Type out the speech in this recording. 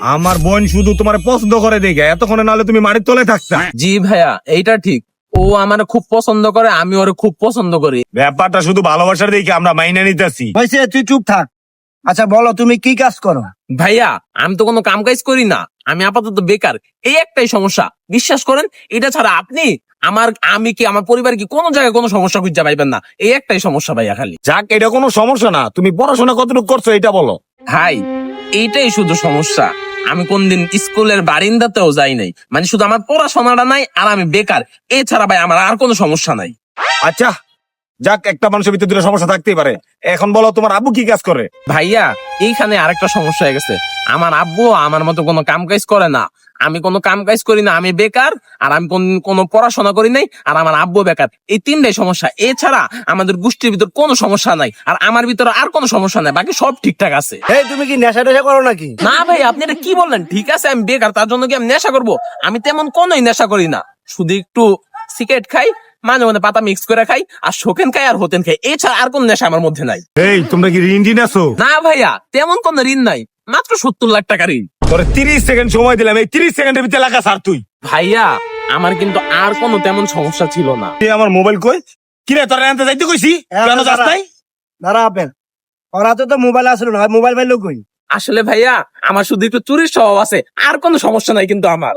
আমার বোন শুধু তোমার পছন্দ করে দেখে, এতক্ষণে নাহলে তুমি মাটির তলে থাকতা। জি ভাইয়া, এইটা ঠিক। ও আমার খুব পছন্দ করে, আমি ওরে খুব পছন্দ করি। ব্যাপারটা শুধু ভালোবাসার দেখে আমরা মাইনে নিতেছি। হয়েছে, তুই চুপ থাক। আচ্ছা বলো, তুমি কি কাজ করো? ভাইয়া, আমি তো কোনো কাম কাজ করি না, আমি আপাতত বেকার। এই একটাই সমস্যা, বিশ্বাস করেন। এটা ছাড়া আপনি আমি কি আমার পরিবার কি কোনো জায়গায় কোনো সমস্যা খুঁজে পাইবেন না। এই একটাই সমস্যা ভাইয়া খালি। যাক, এটা কোনো সমস্যা না। তুমি পড়াশোনা কতটুকু করছো এটা বলো। ভাই, এইটাই শুধু সমস্যা। আমি কোনদিন স্কুলের বারিন্দাতেও যাই নাই। মানে শুধু আমার পড়াশোনাটা নাই আর আমি বেকার। এছাড়া ভাই আমার আর কোনো সমস্যা নাই। আচ্ছা যাক, একটা মানুষের ভিতরে দুটো সমস্যা থাকতেই পারে। এখন বলো, তোমার আব্বু কি কাজ করে? ভাইয়া, এইখানে আরেকটা সমস্যা হয়ে গেছে। আমার আব্বু আমার মতো কোনো কাম কাজ করে না। আমি কোনো কাম কাজ করি না, আমি বেকার। আর আমি কোনো পড়াশোনা করি নাই, আর আমার আব্বু বেকার। এই তিনটাই সমস্যা। এছাড়া আমাদের গোষ্ঠীর ভিতর কোনো সমস্যা নাই, আর আমার ভিতরে আর কোনো সমস্যা নাই। বাকি সব ঠিকঠাক আছে। এই তুমি কি নেশা টেশা করো নাকি? না ভাই, আপনি এটা কি বললেন? ঠিক আছে, আমি বেকার, তার জন্য কি আমি নেশা করব? আমি তেমন কোনোই নেশা করি না। শুধু একটু সিগারেট খাই, মাঝে মাঝে পাতা মিক্স করে খাই, আর শোকেন খাই আর হোতেন খাই। এছাড়া আর কোন নেশা আমার মধ্যে নাই। এই, তোমরা কি ঋণ টিন আছো? না ভাইয়া, তেমন কোন ঋণ নাই। মাত্র 70 লাখ টাকা ঋণ। তোর 30 সেকেন্ড সময় দিলাম, এই 30 সেকেন্ডের ভিতরে লাগা স্যার তুই। ভাইয়া, আমার কিন্তু আর কোনো তেমন সমস্যা ছিল না। তুই আমার মোবাইল কই? কিরে, তোর আনতে যাইতে কইছি, কেন যাস নাই? দাঁড়া আপেল, ওর হাতে তো মোবাইল আসলো না, মোবাইল পাইলো কই? আসলে ভাইয়া, আমার শুধু একটু চুরির স্বভাব আছে, আর কোনো সমস্যা নাই কিন্তু আমার।